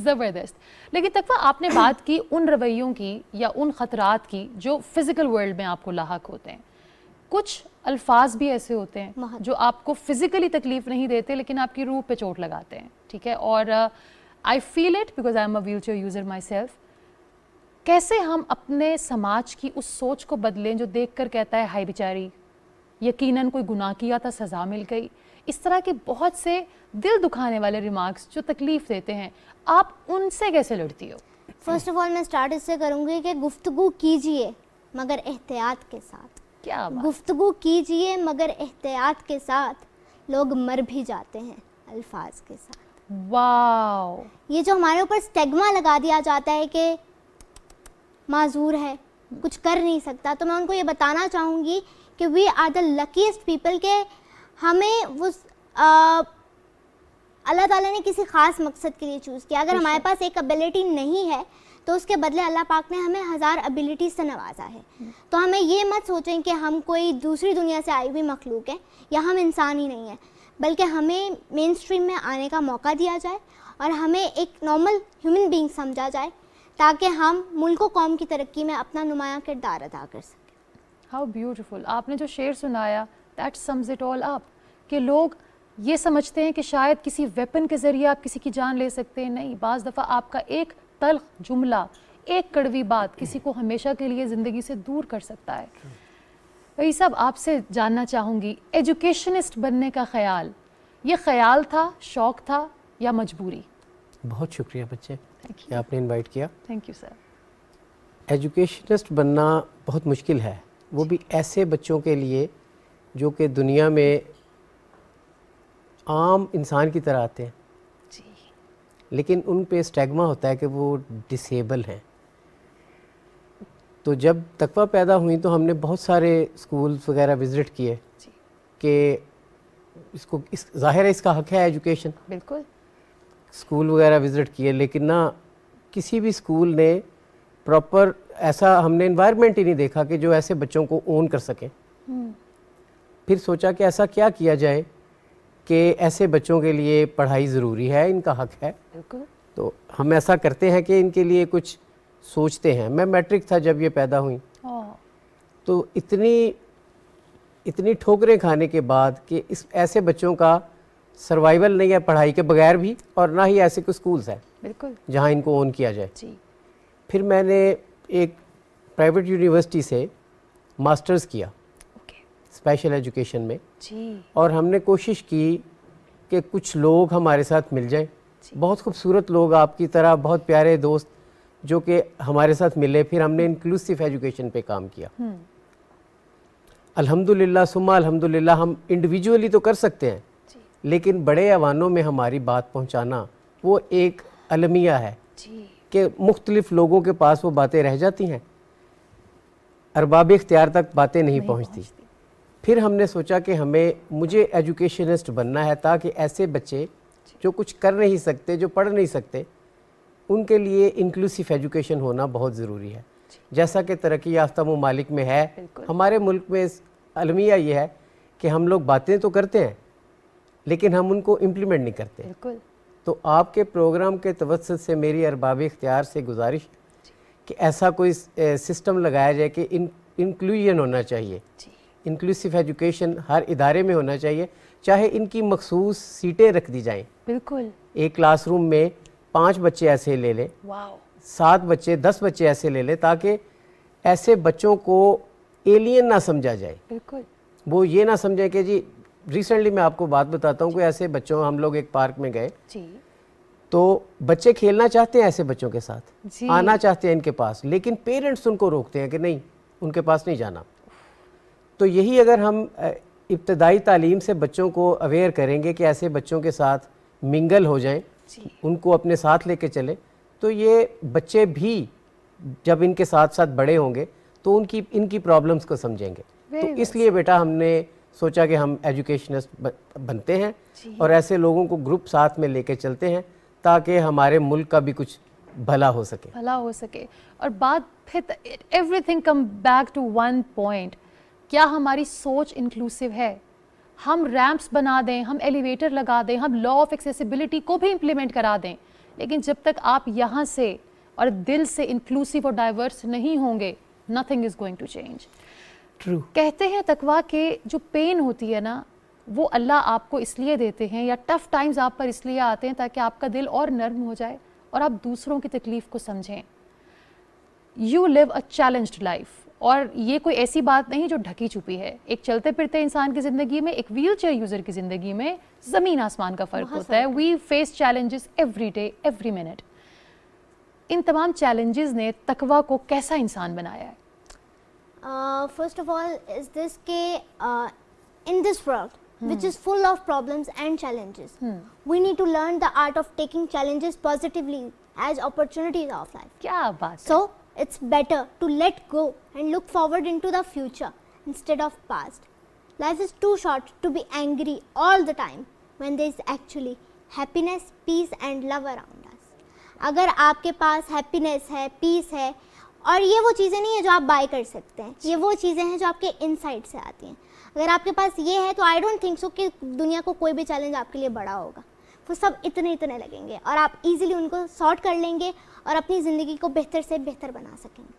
B: زبردست. لیکن تقویٰ آپ نے بات کی ان رویوں کی یا ان خطرات کی جو فزیکل ورلڈ میں آپ کو لاحق ہوتے ہیں. کچھ الفاظ بھی ایسے ہوتے ہیں جو آپ کو فزیکلی تکلیف نہیں دیتے لیکن آپ کی روح پہ چوٹ لگاتے ہیں, ٹھیک ہے, اور I feel it because I am a wheelchair user myself. کیسے ہم اپنے سماج کی اس سوچ کو بدلیں جو دیکھ کر کہتا ہے ہائی بیچاری, یقیناً کوئی گناہ کیا تھا سزا مل گئی. اس طرح کے بہت سے دل دکھانے والے ریمارکس جو تکلیف دیتے ہیں, آپ ان سے کیسے لڑتی ہو؟
C: فرسٹ آف آل میں اسٹارٹ اس سے کروں گی کہ گفتگو کیجئے مگر احتیاط کے ساتھ.
B: کیا
C: گفتگو کیجئے مگر احتیاط کے ساتھ. لوگ مر بھی جاتے ہیں الفاظ کے ساتھ.
B: واو,
C: یہ جو ہمارے اوپر اسٹیگما لگا دیا جاتا ہے کہ معذور ہے, کچھ کر نہیں سکتا, تو میں ان کو یہ بتانا چاہوں گی کہ وی آر دا لکیسٹ پیپل کہ ہمیں وہ اللہ تعالیٰ نے کسی خاص مقصد کے لیے چوز کیا. اگر ہمارے پاس ایک ابیلٹی نہیں ہے تو اس کے بدلے اللہ پاک نے ہمیں 1000 ابیلٹیز سے نوازا ہے. تو ہمیں یہ مت سوچیں کہ ہم کوئی دوسری دنیا سے آئی ہوئی مخلوق ہیں یا ہم انسان ہی نہیں ہیں, بلکہ ہمیں مین اسٹریم میں آنے کا موقع دیا جائے اور ہمیں ایک نارمل ہیومن بینگ سمجھا جائے تاکہ ہم ملک و قوم کی ترقی میں اپنا نمایاں کردار ادا کر سکیں.
B: How beautiful. آپ نے جو شعر سنایا دیٹ سمز اٹ آل اپ, کہ لوگ یہ سمجھتے ہیں کہ شاید کسی ویپن کے ذریعے آپ کسی کی جان لے سکتے ہیں. نہیں, بعض دفعہ آپ کا ایک تلخ جملہ, ایک کڑوی بات کسی کو ہمیشہ کے لیے زندگی سے دور کر سکتا ہے. بھائی صاحب, آپ سے جاننا چاہوں گی, ایجوکیشنسٹ بننے کا خیال, یہ خیال تھا, شوق تھا یا مجبوری؟
D: بہت شکریہ بچے کہ آپ نے انوائٹ کیا.
B: Thank you sir.
D: ایجوکیشنسٹ بننا بہت مشکل ہے, وہ بھی ایسے بچوں کے لیے جو کہ دنیا میں عام انسان کی طرح آتے ہیں,
B: جی,
D: لیکن ان پہ اسٹیگما ہوتا ہے کہ وہ ڈسیبل ہیں. تو جب تقویٰ پیدا ہوئی تو ہم نے بہت سارے اسکولس وغیرہ وزٹ کیے
B: جی,
D: کہ ظاہر ہے اس کا حق ہے ایجوکیشن,
B: بالکل,
D: اسکول وغیرہ وزٹ کیے, لیکن نہ کسی بھی اسکول نے پراپر ایسا ہم نے انوائرمنٹ ہی نہیں دیکھا کہ جو ایسے بچوں کو اون کر سکیں. پھر سوچا کہ ایسا کیا کیا جائے کہ ایسے بچوں کے لیے پڑھائی ضروری ہے, ان کا حق ہے.
B: بالکل.
D: تو ہم ایسا کرتے ہیں کہ ان کے لیے کچھ سوچتے ہیں. میں میٹرک تھا جب یہ پیدا ہوئی, تو اتنی ٹھوکریں کھانے کے بعد کہ ایسے بچوں کا سروائیول نہیں ہے پڑھائی کے بغیر بھی, اور نہ ہی ایسے کوئی اسکولس ہیں
B: بالکل
D: جہاں ان کو اون کیا جائے.
B: جی.
D: پھر میں نے ایک پرائیویٹ یونیورسٹی سے ماسٹرز کیا اسپیشل ایجوکیشن میں,
B: جی,
D: اور ہم نے کوشش کی کہ کچھ لوگ ہمارے ساتھ مل جائیں, بہت خوبصورت لوگ آپ کی طرح, بہت پیارے دوست جو کہ ہمارے ساتھ ملے. پھر ہم نے انکلوسیو ایجوکیشن پہ کام کیا. الحمدللہ ثم الحمدللہ ہم انڈیویجولی تو کر سکتے ہیں, لیکن بڑے ایوانوں میں ہماری بات پہنچانا وہ ایک المیہ ہے کہ مختلف لوگوں کے پاس وہ باتیں رہ جاتی ہیں, ارباب اختیار تک باتیں نہیں پہنچتی. پھر ہم نے سوچا کہ مجھے ایجوکیشنسٹ بننا ہے تاکہ ایسے بچے جو کچھ کر نہیں سکتے, جو پڑھ نہیں سکتے, ان کے لیے انکلوسیو ایجوکیشن ہونا بہت ضروری ہے. جیسا کہ ترقی یافتہ ممالک میں ہے, ہمارے ملک میں المیہ یہ ہے کہ ہم لوگ باتیں تو کرتے ہیں لیکن ہم ان کو امپلیمنٹ نہیں کرتے. تو آپ کے پروگرام کے توسط سے میری ارباب اختیار سے گزارش کہ ایسا کوئی سسٹم لگایا جائے کہ انکلوژن ہونا چاہیے, انکلوسیو ایجوکیشن ہر ادارے میں ہونا چاہیے, چاہے ان کی مخصوص سیٹیں رکھ دی جائیں.
B: بالکل.
D: ایک کلاس روم میں 5 بچے ایسے لے لیں, 7 بچے 10 بچے ایسے لے لیں, تاکہ ایسے بچوں کو ایلین نہ سمجھا جائے.
B: بالکل.
D: وہ یہ نہ سمجھیں کہ جی, ریسنٹلی میں آپ کو بات بتاتا ہوں کہ ایسے بچوں, ہم لوگ ایک پارک میں گئے, تو بچے کھیلنا چاہتے ہیں ایسے بچوں کے ساتھ, آنا چاہتے ہیں ان کے پاس, لیکن پیرنٹس ان کو روکتے ہیں کہ نہیں, ان کے پاس نہیں جانا. تو یہی اگر ہم ابتدائی تعلیم سے بچوں کو اویئر کریں گے کہ ایسے بچوں کے ساتھ منگل ہو جائیں, ان کو اپنے ساتھ لے کے چلیں, تو یہ بچے بھی جب ان کے ساتھ ساتھ بڑے ہوں گے تو ان کی پرابلمس کو سمجھیں گے. تو اس لیے بیٹا ہم نے سوچا کہ ہم ایجوکیشنسٹ بنتے ہیں اور ایسے لوگوں کو گروپ ساتھ میں لے کے چلتے ہیں تاکہ ہمارے ملک کا بھی کچھ بھلا ہو سکے.
B: اور بات پھر everything come back to one point, کیا ہماری سوچ انکلوسیو ہے؟ ہم ریمپس بنا دیں, ہم ایلیویٹر لگا دیں, ہم لا آف ایکسیسیبلٹی کو بھی امپلیمنٹ کرا دیں, لیکن جب تک آپ یہاں سے اور دل سے انکلوسیو اور ڈائیورس نہیں ہوں گے, nothing is going to change.
D: True.
B: کہتے ہیں تقویٰ کہ جو پین ہوتی ہے نا, وہ اللہ آپ کو اس لیے دیتے ہیں, یا ٹف ٹائمز آپ پر اس لیے آتے ہیں تاکہ آپ کا دل اور نرم ہو جائے اور آپ دوسروں کی تکلیف کو سمجھیں. You live a challenged life. اور یہ کوئی ایسی بات نہیں جو ڈھکی چھپی ہے. ایک چلتے پھرتے انسان کی زندگی میں, ایک ویل چیئر یوزر کی زندگی میں زمین آسمان کا فرق ہوتا ہے. We face challenges every day, every minute. ان تمام چیلنجز نے تقویٰ کو کیسا انسان بنایا ہے؟
C: فرسٹ آف آل از دس کہ in this world which is full of problems and challenges, we need to learn the art of taking challenges positively as opportunities of life.
B: کیا بات ہے.
C: So it's better to let go and look forward into the future instead of past. Life is too short to be angry all the time when there is actually happiness, peace and love around us. اگر آپ کے پاس happiness ہے, peace ہے, اور یہ وہ چیزیں نہیں ہیں جو آپ بائی کر سکتے ہیں, یہ وہ چیزیں ہیں جو آپ کے انسائڈ سے آتی ہیں. اگر آپ کے پاس یہ ہے تو آئی ڈونٹ تھنک سو کہ دنیا کو کوئی بھی چیلنج آپ کے لیے بڑا ہوگا. وہ سب اتنے لگیں گے اور آپ ایزیلی ان کو سارٹ کر لیں گے اور اپنی زندگی کو بہتر سے بہتر بنا سکیں گے.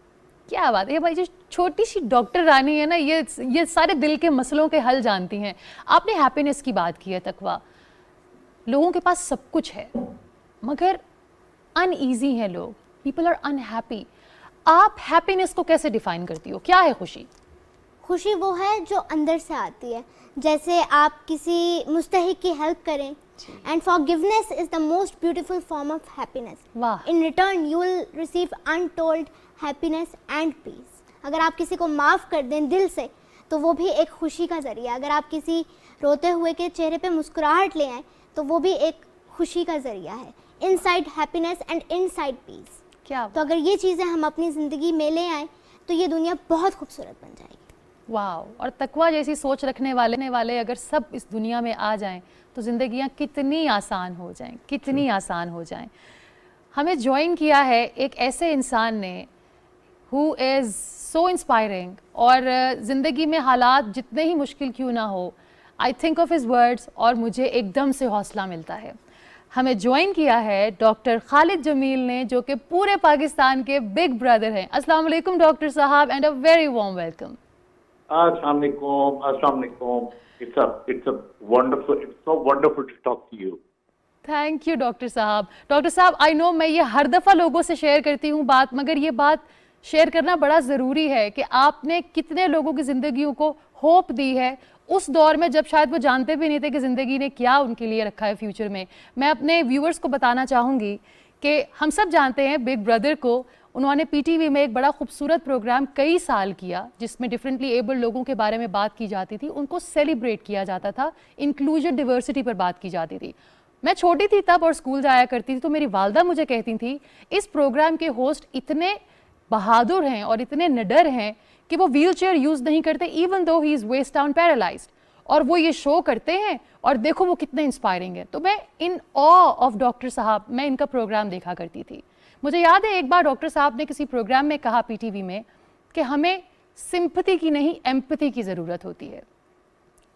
B: کیا بات ہے بھائی, جو چھوٹی سی ڈاکٹر رانی ہے نا, یہ سارے دل کے مسئلوں کے حل جانتی ہیں. آپ نے ہیپینس کی بات کی ہے تقویٰ. لوگوں کے پاس سب کچھ ہے مگر ان ایزی ہیں لوگ, پیپل آر انہیپی. آپ ہیپینس کو کیسے ڈیفائن کرتی ہو؟ کیا ہے خوشی؟
C: خوشی وہ ہے جو اندر سے آتی ہے. جیسے آپ کسی مستحق کی ہیلپ کریں, and forgiveness is the most beautiful form of happiness. In return you will receive untold happiness and peace. اگر آپ کسی کو معاف کر دیں دل سے تو وہ بھی ایک خوشی کا ذریعہ. اگر آپ کسی روتے ہوئے کے چہرے پہ مسکراہٹ لے آئیں تو وہ بھی ایک خوشی کا ذریعہ ہے. inside happiness and inside peace. تو اگر یہ چیزیں ہم اپنی زندگی میں لے آئیں تو یہ دنیا بہت خوبصورت بن جائے گی.
B: واو. اور تقویٰ جیسی سوچ رکھنے والے اگر سب اس دنیا میں آ جائیں تو زندگیاں کتنی آسان ہو جائیں, کتنی آسان ہو جائیں. ہمیں جوائن کیا ہے ایک ایسے انسان نے who is so inspiring, اور زندگی میں حالات جتنے ہی مشکل کیوں نہ ہو, I think of his words اور مجھے ایک دم سے حوصلہ ملتا ہے. ہمیں جوائن کیا ہے ڈاکٹر خالد جمیل نے, جو کہ پورے پاکستان کے بگ بردر ہیں. السلام علیکم ڈاکٹر صاحب, and a very warm welcome.
E: السلام علیکم. It's so wonderful to talk to you.
B: Thank you doctor صاحب. ڈاکٹر صاحب آئی نو میں یہ ہر دفعہ لوگوں سے شیئر کرتی ہوں بات, مگر یہ بات شیئر کرنا بڑا ضروری ہے کہ آپ نے کتنے لوگوں کی زندگیوں کو ہوپ دی ہے اس دور میں جب شاید وہ جانتے بھی نہیں تھے کہ زندگی نے کیا ان کے لیے رکھا ہے فیوچر میں. میں اپنے ویورز کو بتانا چاہوں گی کہ ہم سب جانتے ہیں بگ بردر کو. انہوں نے پی ٹی وی میں ایک بڑا خوبصورت پروگرام کئی سال کیا جس میں ڈفرینٹلی ایبل لوگوں کے بارے میں بات کی جاتی تھی, ان کو سیلیبریٹ کیا جاتا تھا, انکلوژن ڈیورسٹی پر بات کی جاتی تھی. میں چھوٹی تھی تب اور اسکول جایا کرتی تھی تو میری والدہ مجھے کہتی تھی اس پروگرام کے ہوسٹ اتنے بہادر ہیں اور اتنے نڈر ہیں کہ وہ ویل چیئر یوز نہیں کرتے ایون دو ہی از ویسٹ ڈاؤن پیرالائزڈ, اور وہ یہ شو کرتے ہیں اور دیکھو وہ کتنے انسپائرنگ ہے. تو میں ان آ آف ڈاکٹر صاحب میں ان کا پروگرام دیکھا کرتی تھی. مجھے یاد ہے ایک بار ڈاکٹر صاحب نے کسی پروگرام میں کہا پی ٹی وی میں کہ ہمیں سمپتھی کی نہیں ایمپتھی کی ضرورت ہوتی ہے,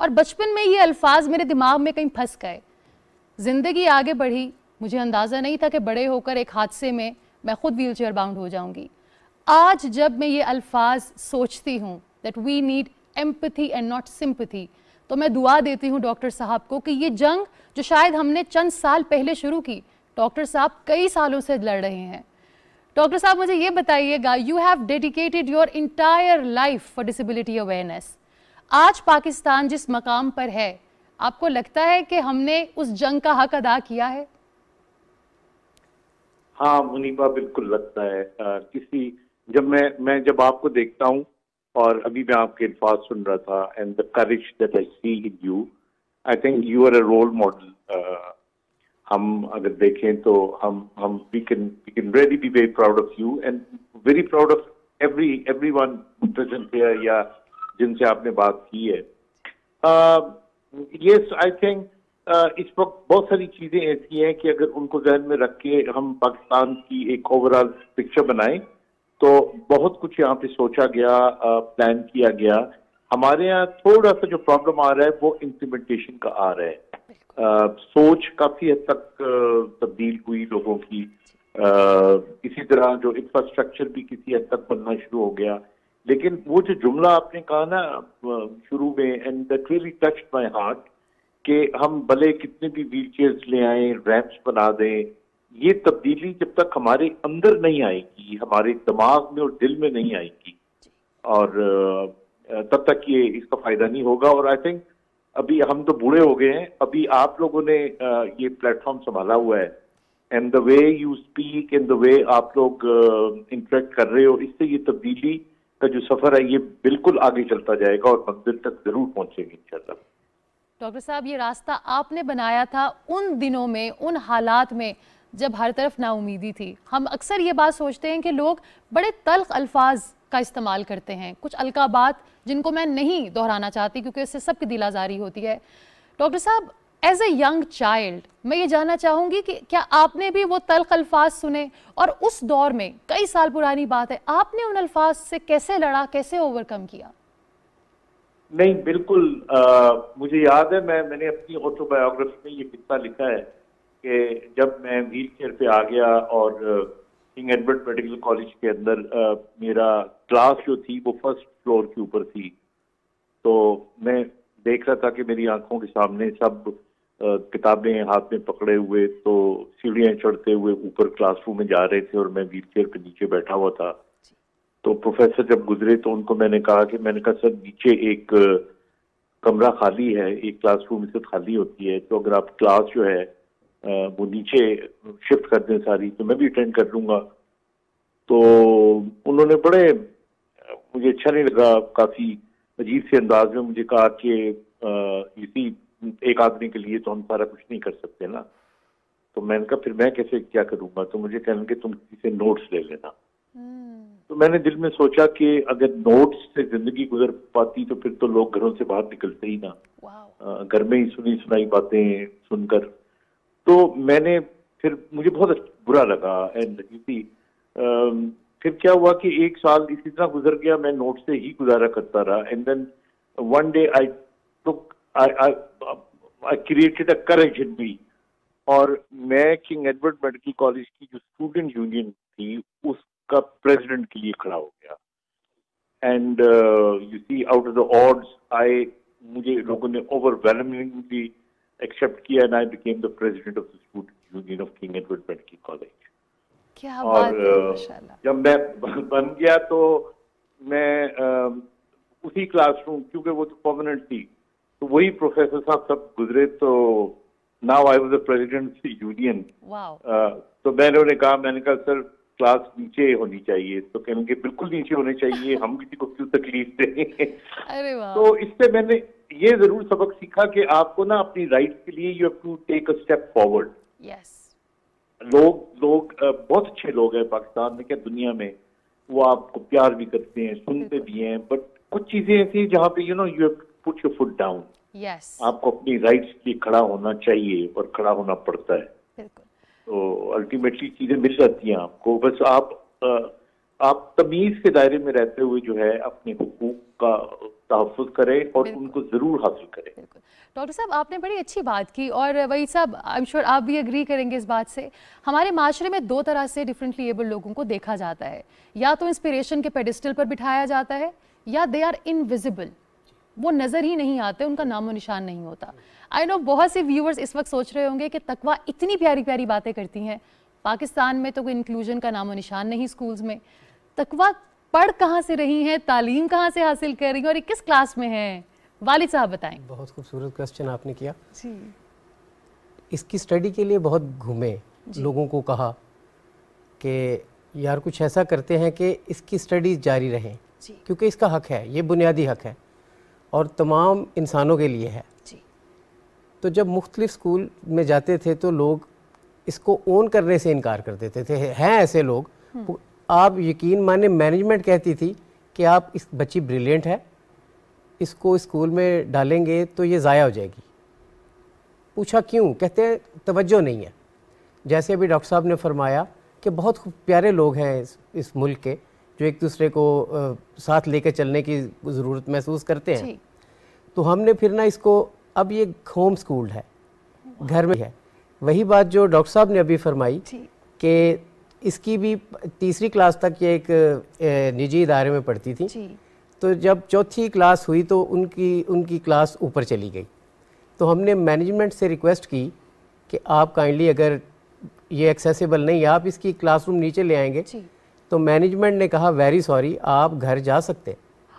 B: اور بچپن میں یہ الفاظ میرے دماغ میں کہیں پھنس گئے. زندگی آگے بڑھی, مجھے اندازہ نہیں تھا کہ بڑے ہو کر ایک حادثے میں میں خود ویل چیئر باؤنڈ ہو جاؤں گی. آج جب میں یہ الفاظ سوچتی ہوں that we need empathy and not sympathy, تو میں دعا دیتی ہوں ڈاکٹر صاحب کو کہ یہ جنگ جو شاید ہم نے چند سال پہلے شروع کی, ڈاکٹر صاحب کئی سالوں سے لڑ رہے ہیں. ڈاکٹر صاحب مجھے یہ بتائیے گا, you have dedicated your entire life for disability awareness. آج پاکستان جس مقام پر ہے, آپ کو لگتا ہے کہ ہم نے اس جنگ کا حق ادا کیا ہے؟
E: ہاں منیبا, بالکل لگتا ہے. جب آپ کو دیکھتا ہوں اور ابھی میں آپ کے الفاظ سن رہا تھا, and the courage that I see in you, I think you are a role model. ہم اگر دیکھیں تو ہم we can really be very proud of you and very proud of everyone present here یا جن سے آپ نے بات کی ہے. Yes, I think اس وقت بہت ساری چیزیں ایسی ہیں کہ اگر ان کو ذہن میں رکھ کے ہم پاکستان کی ایک اوور آل پکچر بنائیں تو بہت کچھ یہاں پہ سوچا گیا, پلان کیا گیا. ہمارے یہاں تھوڑا سا جو پرابلم آ رہا ہے وہ امپلیمنٹیشن کا آ رہا ہے. سوچ کافی حد تک تبدیل ہوئی لوگوں کی, اسی طرح جو انفراسٹرکچر بھی کسی حد تک بننا شروع ہو گیا. لیکن وہ جو جملہ آپ نے کہا نا شروع میں, and that really touched my heart, کہ ہم بھلے کتنے بھی ویل چیئرز لے آئیں, ریمپس بنا دیں, یہ تبدیلی جب تک ہمارے اندر نہیں آئے گی, ہمارے دماغ میں اور دل میں نہیں آئے گی, اور تب تک اس کا فائدہ نہیں ہوگا. اور آئی تھنک ابھی ہم تو بوڑھے ہو گئے ہیں, ابھی آپ لوگوں نے یہ پلیٹ فارم سنبھالا ہوا ہے, and the way you speak and the way آپ لوگ انٹریکٹ کر رہے ہو, اس سے یہ تبدیلی کا جو سفر ہے یہ بالکل آگے چلتا جائے گا اور منزل تک ضرور پہنچے گی انشاءاللہ.
B: ڈاکٹر صاحب, یہ راستہ آپ نے بنایا تھا ان دنوں میں, ان حالات میں جب ہر طرف نا امیدی تھی. ہم اکثر یہ بات سوچتے ہیں کہ لوگ بڑے تلخ الفاظ کا استعمال کرتے ہیں, کچھ القابات جن کو میں نہیں دہرانا چاہتی کیونکہ اس سے سب کی دل آزاری ہوتی ہے. ڈاکٹر صاحب, ایز اے ینگ چائلڈ میں یہ جاننا چاہوں گی کہ کیا آپ نے بھی وہ تلخ الفاظ سنے, اور اس دور میں کئی سال پرانی بات ہے, آپ نے ان الفاظ سے کیسے لڑا, کیسے اوورکم کیا؟
E: نہیں بالکل, مجھے یاد ہے میں نے اپنی آٹو بایوگرافی میں یہ قصہ لکھا ہے کہ جب میں ویل چیئر پہ آ گیا اور کنگ ایڈورڈ میڈیکل کالج کے اندر میرا کلاس جو تھی وہ فرسٹ فلور کے اوپر تھی, تو میں دیکھ رہا تھا کہ میری آنکھوں کے سامنے سب کتابیں ہاتھ میں پکڑے ہوئے تو سیڑھیاں چڑھتے ہوئے اوپر کلاس روم میں جا رہے تھے اور میں ویل چیئر پہ نیچے بیٹھا ہوا تھا. تو پروفیسر جب گزرے تو ان کو میں نے کہا سر نیچے ایک کمرہ خالی ہے, ایک کلاس روم اس سے خالی ہوتی ہے, تو اگر آپ کلاس جو ہے وہ نیچے شفٹ کر دیں ساری تو میں بھی اٹینڈ کر لوں گا. تو انہوں نے بڑے, مجھے اچھا نہیں لگا, کافی عجیب سے انداز میں مجھے کہا کہ اسی ایک آدمی کے لیے تو ہم سارا کچھ نہیں کر سکتے نا. تو میں نے کہا پھر میں کیسے کیا کروں گا, تو مجھے کہنے کہ تم کسی سے نوٹس لے لینا. تو میں نے دل میں سوچا کہ اگر نوٹس سے زندگی گزر پاتی تو پھر تو لوگ گھروں سے باہر نکلتے ہی نا, گھر میں ہی سنی سنائی باتیں سن کر. تو میں نے پھر مجھے بہت برا لگا, اینڈ پھر کیا ہوا کہ ایک سال اسی طرح گزر گیا, میں نوٹ سے ہی گزارا کرتا رہا. And then one day I created a courage in me, اور میں کنگ ایڈورڈ میڈیکل کالج کی جو اسٹوڈنٹ یونین تھی اس کا پریزیڈنٹ کے لیے کھڑا ہو گیا. And you see out of the odds مجھے لوگوں نے اوور ویلمنگلی ایکسپٹ کیا, and I became the president of the student union of King Edward Medical College. اور جب میں بن گیا تو میں اسی کلاس روم, کیونکہ وہ تو پرماننٹ تھی, تو وہی پروفیسر صاحب سب گزرے, تو now I was the president union. تو میں نے انہیں کہا سر کلاس نیچے ہونی چاہیے, تو کہنے کہ بالکل نیچے ہونے چاہیے, ہم کسی کو کیوں تکلیف دیں. تو اس سے میں نے یہ ضرور سبق سیکھا کہ آپ کو نا اپنی رائٹ کے لیے you have to take a step forward. لوگ بہت اچھے لوگ ہیں پاکستان میں, کیا دنیا میں, وہ آپ کو پیار بھی کرتے ہیں, سنتے بھی ہیں, بٹ کچھ چیزیں ایسی ہیں جہاں پہ you have to put your foot down. آپ کو اپنی رائٹس کے لیے کھڑا ہونا چاہیے اور کھڑا ہونا پڑتا ہے. تو الٹیمیٹلی چیزیں مل جاتی ہیں آپ کو, بس آپ تمیز کے دائرے میں رہتے ہوئے جو ہے اپنے حقوق کا تحفظ کریں اور ان کو ضرور حاصل کریں.
B: ڈاکٹر صاحب, آپ نے بڑی اچھی بات کی, اور وہی صاحب آئی ایم شیور آپ بھی ایگری کریں گے اس بات سے. ہمارے معاشرے میں دو طرح سے ڈفرینٹلی ایبل لوگوں کو دیکھا جاتا ہے, یا تو انسپریشن کے پیڈسٹل پر بٹھایا جاتا ہے, یا دے آر انویزیبل, وہ نظر ہی نہیں آتے, ان کا نام و نشان نہیں ہوتا. آئی نو بہت سے ویورز اس وقت سوچ رہے ہوں گے کہ تقویٰ اتنی پیاری پیاری باتیں کرتی ہیں, پاکستان میں تو کوئی انکلوژن کا نام و نشان نہیں اسکولز میں. تقویٰ پڑھ کہاں سے رہی ہیں, تعلیم کہاں سے حاصل کر رہی ہیں, اور یہ کس کلاس میں ہیں؟ والد صاحب بتائیں.
D: بہت خوبصورت کوسچن آپ نے کیا. اس کی اسٹڈی کے لیے بہت گھومے, لوگوں کو کہا کہ یار کچھ ایسا کرتے ہیں کہ اس کی اسٹڈی جاری رہیں, کیونکہ اس کا حق ہے, یہ بنیادی حق ہے اور تمام انسانوں کے لیے ہے. تو جب مختلف اسکول میں جاتے تھے تو لوگ اس کو اون کرنے سے انکار کر دیتے تھے. ہیں ایسے لوگ, آپ یقین مانیں مینجمنٹ کہتی تھی کہ آپ اس بچی بریلینٹ ہے, اس کو اسکول میں ڈالیں گے تو یہ ضائع ہو جائے گی. پوچھا کیوں؟ کہتے ہیں توجہ نہیں ہے. جیسے ابھی ڈاکٹر صاحب نے فرمایا کہ بہت پیارے لوگ ہیں اس ملک کے, جو ایک دوسرے کو ساتھ لے کے چلنے کی ضرورت محسوس کرتے ہیں. تو ہم نے پھر نا اس کو, اب یہ ہوم اسکول ہے, گھر میں ہے. وہی بات جو ڈاکٹر صاحب نے ابھی فرمائی کہ اس کی بھی 3ری کلاس تک یہ ایک نجی ادارے میں پڑھتی تھی, تو جب 4تھی کلاس ہوئی تو ان کی کلاس اوپر چلی گئی. تو ہم نے مینجمنٹ سے ریکویسٹ کی کہ آپ کائنڈلی اگر یہ ایکسیسیبل نہیں ہے, آپ اس کی کلاس روم نیچے لے آئیں گے. تو مینجمنٹ نے کہا ویری سوری, آپ گھر جا سکتے,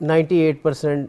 D: 98%,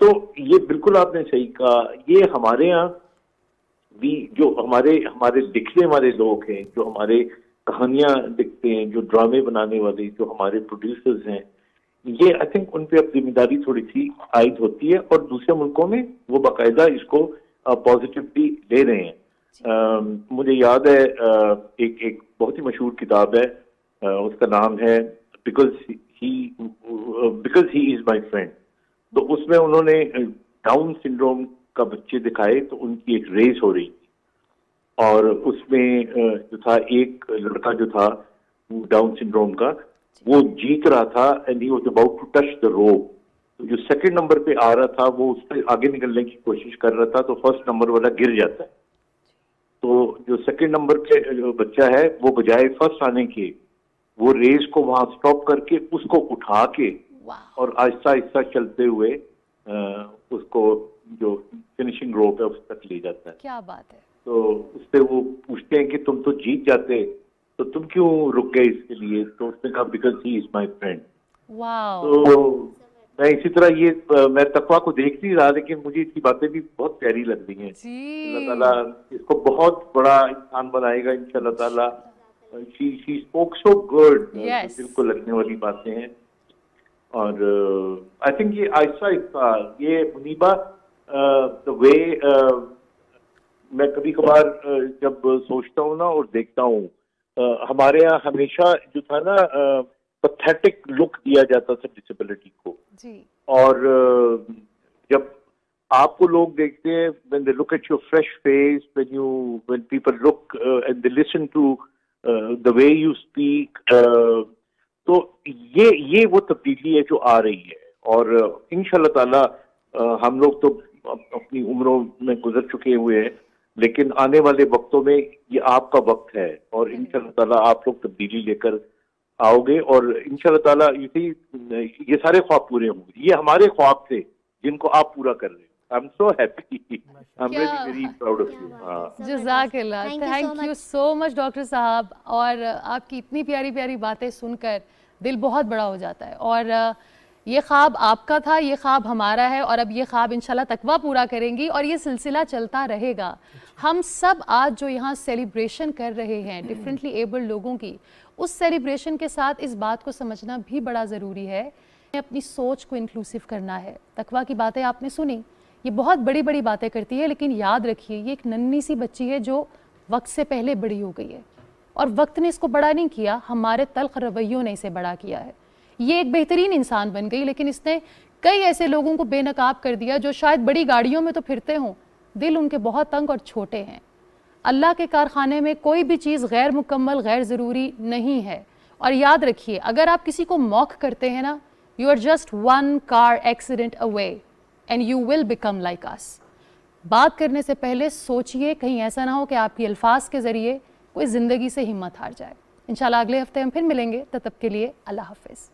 E: تو یہ بالکل آپ نے صحیح کہا. یہ ہمارے یہاں بھی جو ہمارے لکھنے والے لوگ ہیں, جو ہمارے کہانیاں لکھتے ہیں, جو ڈرامے بنانے والے, جو ہمارے پروڈیوسرز ہیں, یہ آئی تھنک ان پہ اب ذمہ داری تھوڑی سی عائد ہوتی ہے, اور دوسرے ملکوں میں وہ باقاعدہ اس کو پازیٹیولی لے رہے ہیں. مجھے یاد ہے ایک بہت ہی مشہور کتاب ہے, اس کا نام ہے because he is my friend. تو اس میں انہوں نے ڈاؤن سنڈروم کا بچے دکھائے, تو ان کی ایک ریس ہو رہی تھی, اور اس میں جو تھا ایک لڑکا جو تھا ڈاؤن سنڈروم کا, وہ جیت رہا تھا and he was about to touch the rope. تو جو سیکنڈ نمبر پہ آ رہا تھا وہ اس پہ آگے نکلنے کی کوشش کر رہا تھا, تو فرسٹ نمبر والا گر جاتا ہے. تو جو سیکنڈ نمبر پہ جو بچہ ہے وہ بجائے فرسٹ آنے کے, وہ ریس کو وہاں سٹاپ کر کے اس کو اٹھا کے اور آہستہ آہستہ چلتے ہوئے اس کو جو فنیشنگ روپ ہے اس تک لے جاتا ہے.
B: کیا بات ہے.
E: تو اس سے وہ پوچھتے ہیں کہ تم تو جیت جاتے, تو تم کیوں رک گئے اس کے لیے؟ تو اس نے کہا because he is my friend. تو میں اسی طرح یہ میں تقویٰ کو دیکھ نہیں رہا, لیکن مجھے اس کی باتیں بھی بہت پیاری لگ رہی ہیں. اللہ تعالیٰ اس کو بہت بڑا انسان بنائے گا انشاءاللہ تعالیٰ. she spoke so good, دل کو لگنے والی باتیں ہیں. اور آئی تھنک یہ آہستہ آہستہ یہ منیبہ the way میں کبھی کبھار جب سوچتا ہوں نا اور دیکھتا ہوں, ہمارے یہاں ہمیشہ جو تھا نا پیتھیٹک لک دیا جاتا تھا ڈسیبلٹی کو. اور جب آپ کو لوگ دیکھتے ہیں when they look at your fresh face, when people look and they listen to the way you speak, تو یہ وہ تبدیلی ہے جو آ رہی ہے. اور انشاءاللہ تعالی ہم لوگ تو اپنی عمروں میں گزر چکے ہوئے ہیں, لیکن آنے والے وقتوں میں یہ آپ کا وقت ہے, اور انشاءاللہ تعالی آپ لوگ تبدیلی لے کر آؤ گے, اور انشاءاللہ تعالی یہ سارے خواب پورے ہوں گے. یہ ہمارے خواب تھے جن کو آپ پورا کر رہے ہیں. I'm so happy. I'm really very proud of you.
B: جزاک اللہ. Thank you so much doctor صاحب. اور آپ کی اتنی پیاری پیاری باتیں سن کر دل بہت بڑا ہو جاتا ہے. اور یہ خواب آپ کا تھا, یہ خواب ہمارا ہے, اور اب یہ خواب انشاءاللہ تقویٰ پورا کریں گی, اور یہ سلسلہ چلتا رہے گا. ہم سب آج جو یہاں سیلیبریشن کر رہے ہیں ڈفرینٹلی ایبلڈ لوگوں کی, اس سیلیبریشن کے ساتھ اس بات کو سمجھنا بھی بڑا ضروری ہے, اپنی سوچ کو انکلوسیو کرنا ہے. تقویٰ کی باتیں آپ نے سنی, یہ بہت بڑی بڑی باتیں کرتی ہے, لیکن یاد رکھیے یہ ایک ننھی سی بچی ہے جو وقت سے پہلے بڑی ہو گئی ہے, اور وقت نے اس کو بڑا نہیں کیا, ہمارے تلخ رویوں نے اسے بڑا کیا ہے. یہ ایک بہترین انسان بن گئی, لیکن اس نے کئی ایسے لوگوں کو بے نقاب کر دیا جو شاید بڑی گاڑیوں میں تو پھرتے ہوں, دل ان کے بہت تنگ اور چھوٹے ہیں. اللہ کے کارخانے میں کوئی بھی چیز غیر مکمل, غیر ضروری نہیں ہے. اور یاد رکھیے, اگر آپ کسی کو موک کرتے ہیں نا, you are just one car accident away and you will become like us. بات کرنے سے پہلے سوچئے, کہیں ایسا نہ ہو کہ آپ کی الفاظ کے ذریعے کوئی زندگی سے ہمت ہار جائے. انشاءاللہ اگلے ہفتے ہم پھر ملیں گے, تب تک کے لیے اللہ حافظ.